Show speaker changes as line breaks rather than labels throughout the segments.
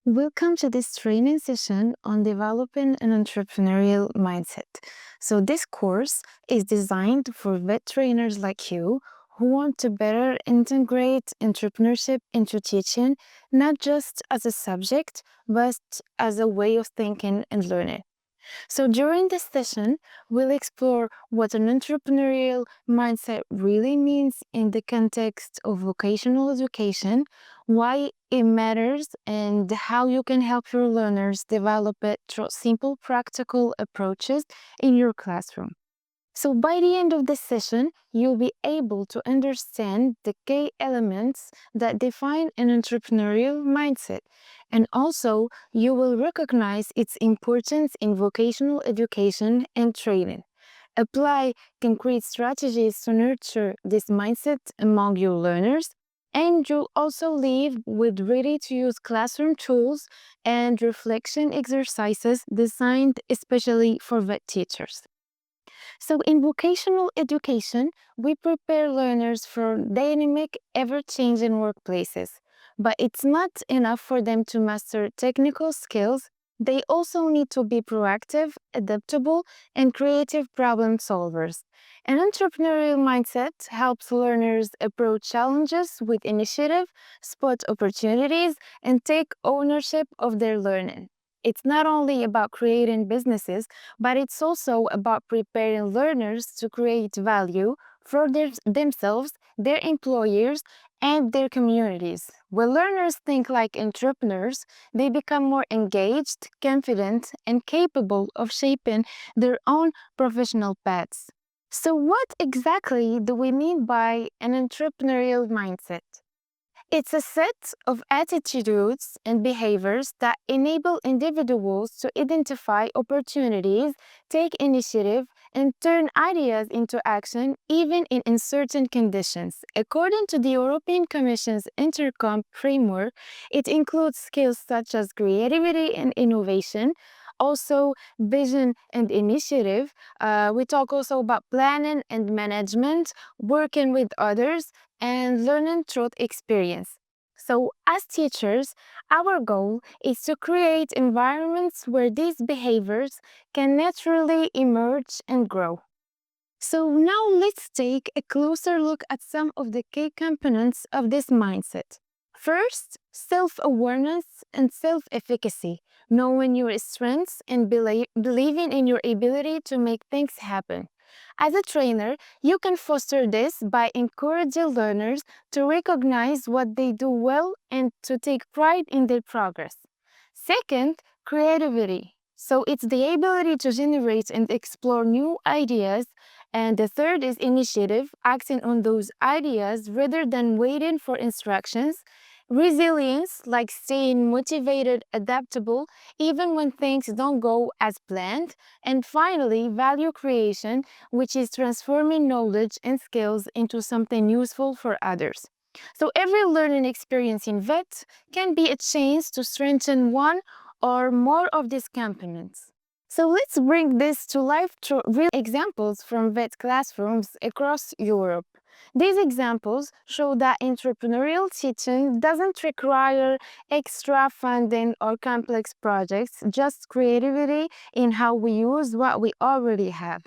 Welcome to this training session on developing an entrepreneurial mindset. So, this course is designed for vet trainers like you who want to better integrate entrepreneurship into teaching, not just as a subject, but as a way of thinking and learning. So, during this session, we'll explore what an entrepreneurial mindset really means in the context of vocational education, why it matters, and how you can help your learners develop it through simple practical approaches in your classroom. So, by the end of this session, you'll be able to understand the key elements that define an entrepreneurial mindset. And also, you will recognize its importance in vocational education and training. Apply concrete strategies to nurture this mindset among your learners. And you'll also leave with ready to use classroom tools and reflection exercises designed especially for vet teachers. So, in vocational education, we prepare learners for dynamic, ever changing workplaces. But it's not enough for them to master technical skills. They also need to be proactive, adaptable, and creative problem solvers. An entrepreneurial mindset helps learners approach challenges with initiative, spot opportunities, and take ownership of their learning. It's not only about creating businesses, but it's also about preparing learners to create value for themselves, their employers, and their communities. When learners think like entrepreneurs, they become more engaged, confident, and capable of shaping their own professional paths. So, what exactly do we mean by an entrepreneurial mindset? It's a set of attitudes and behaviors that enable individuals to identify opportunities, take initiative, and turn ideas into action even in uncertain conditions. According to the European Commission's Intercom framework, it includes skills such as creativity and innovation, also vision and initiative. We talk also about planning and management, working with others, and learning through experience. So, as teachers, our goal is to create environments where these behaviors can naturally emerge and grow. So, now let's take a closer look at some of the key components of this mindset. First, self awareness and self efficacy, knowing your strengths and believing in your ability to make things happen. As a trainer, you can foster this by encouraging learners to recognize what they do well and to take pride in their progress. Second, creativity. So it's the ability to generate and explore new ideas. And the third is initiative, acting on those ideas rather than waiting for instructions. Resilience, like staying motivated, adaptable, even when things don't go as planned. And finally, value creation, which is transforming knowledge and skills into something useful for others. So every learning experience in VET can be a chance to strengthen one or more of these components. So let's bring this to life through real examples from VET classrooms across Europe. These examples show that entrepreneurial teaching doesn't require extra funding or complex projects, just creativity in how we use what we already have.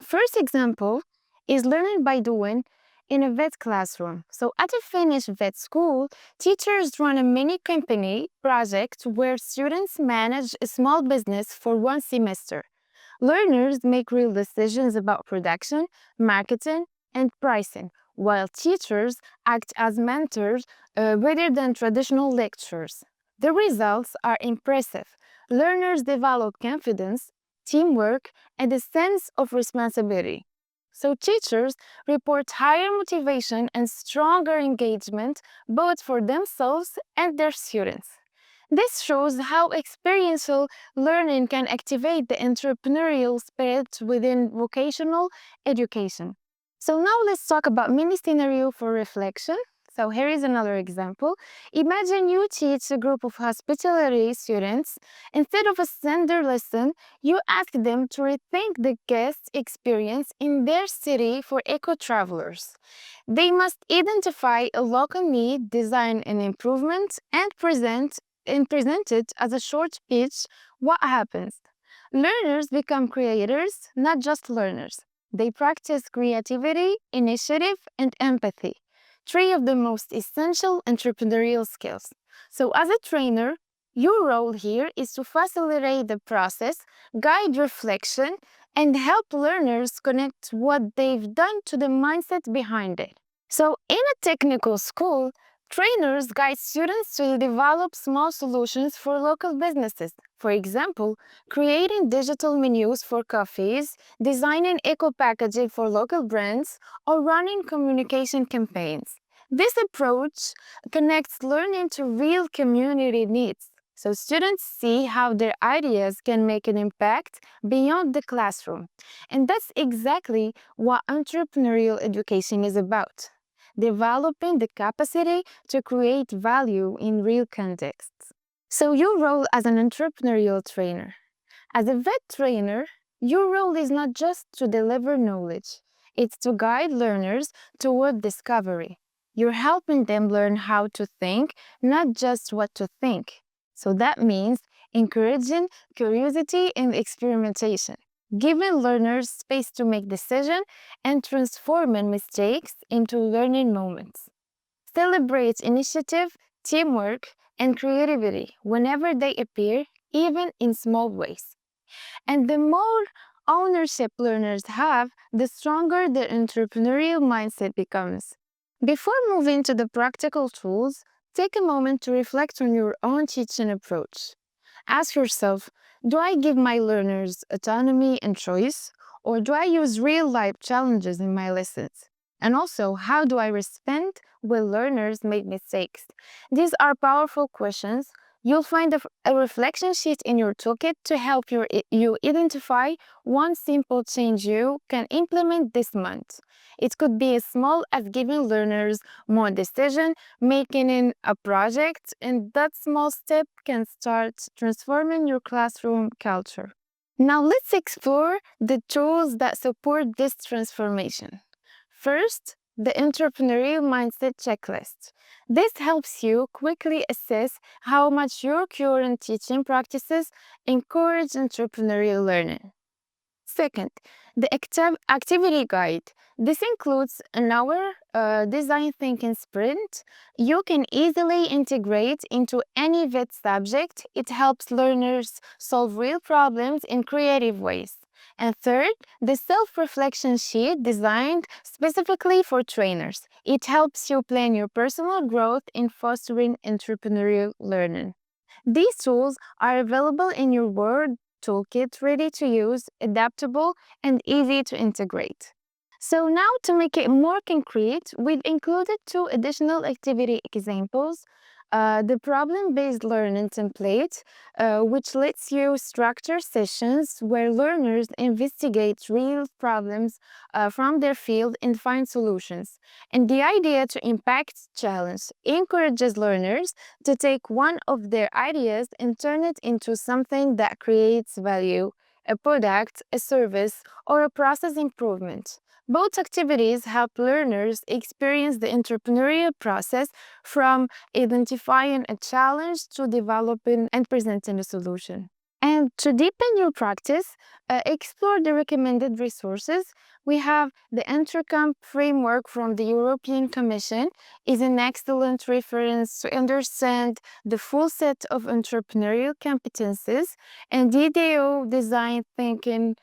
First example is learning by doing in a vet classroom. So at a Finnish vet school, teachers run a mini company project where students manage a small business for one semester. Learners make real decisions about production, marketing, and pricing, while teachers act as mentors rather than traditional lecturers. The results are impressive. Learners develop confidence, teamwork, and a sense of responsibility. So teachers report higher motivation and stronger engagement both for themselves and their students. This shows how experiential learning can activate the entrepreneurial spirit within vocational education. So now let's talk about mini scenario for reflection. So here is another example. Imagine you teach a group of hospitality students. Instead of a standard lesson, you ask them to rethink the guest experience in their city for eco-travelers. They must identify a local need, design an improvement, and present and present it as a short pitch, what happens? Learners become creators, not just learners. They practice creativity, initiative, and empathy, three of the most essential entrepreneurial skills. So, as a trainer, your role here is to facilitate the process, guide reflection, and help learners connect what they've done to the mindset behind it. So, in a technical school, trainers guide students to develop small solutions for local businesses. For example, creating digital menus for cafes, designing eco packaging for local brands, or running communication campaigns. This approach connects learning to real community needs. So students see how their ideas can make an impact beyond the classroom. And that's exactly what entrepreneurial education is about: developing the capacity to create value in real contexts. So, your role as an entrepreneurial trainer. As a vet trainer, your role is not just to deliver knowledge, it's to guide learners toward discovery. You're helping them learn how to think, not just what to think. So that means encouraging curiosity and experimentation, giving learners space to make decisions and transforming mistakes into learning moments. Celebrate initiative, teamwork, and creativity whenever they appear, even in small ways. And the more ownership learners have, the stronger their entrepreneurial mindset becomes. Before moving to the practical tools, take a moment to reflect on your own teaching approach. Ask yourself, do I give my learners autonomy and choice, or do I use real life challenges in my lessons? And also, how do I respond when learners make mistakes? These are powerful questions. You'll find a reflection sheet in your toolkit to help you identify one simple change you can implement this month. It could be as small as giving learners more decision making in a project, and that small step can start transforming your classroom culture. Now, let's explore the tools that support this transformation. First, the entrepreneurial mindset checklist. This helps you quickly assess how much your current teaching practices encourage entrepreneurial learning. Second, the activity guide. This includes an hour design thinking sprint. You can easily integrate into any vet subject. It helps learners solve real problems in creative ways. And third, the self-reflection sheet designed specifically for trainers. It helps you plan your personal growth in fostering entrepreneurial learning. These tools are available in your Word toolkit, ready to use, adaptable, and easy to integrate. So now, to make it more concrete, we've included two additional activity examples. The problem-based learning template, which lets you structure sessions where learners investigate real problems from their field and find solutions. And the idea to impact challenge encourages learners to take one of their ideas and turn it into something that creates value, a product, a service, or a process improvement. Both activities help learners experience the entrepreneurial process from identifying a challenge to developing and presenting a solution. And to deepen your practice, explore the recommended resources. We have the Intercamp framework from the European Commission is an excellent reference to understand the full set of entrepreneurial competencies, and DDO Design Thinking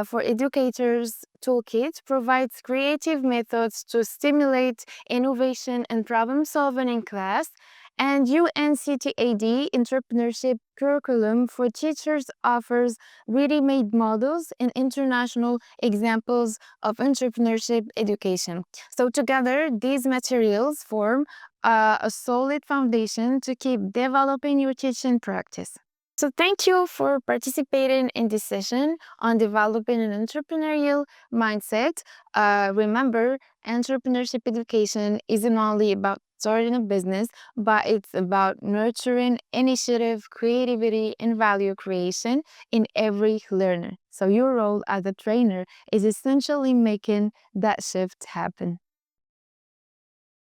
for Educators Toolkit provides creative methods to stimulate innovation and problem solving in class, and UNCTAD Entrepreneurship Curriculum for Teachers offers ready-made models and international examples of entrepreneurship education. So together, these materials form a solid foundation to keep developing your teaching practice. So thank you for participating in this session on developing an entrepreneurial mindset. Remember, entrepreneurship education isn't only about starting a business, but it's about nurturing initiative, creativity, and value creation in every learner. So your role as a trainer is essentially making that shift happen.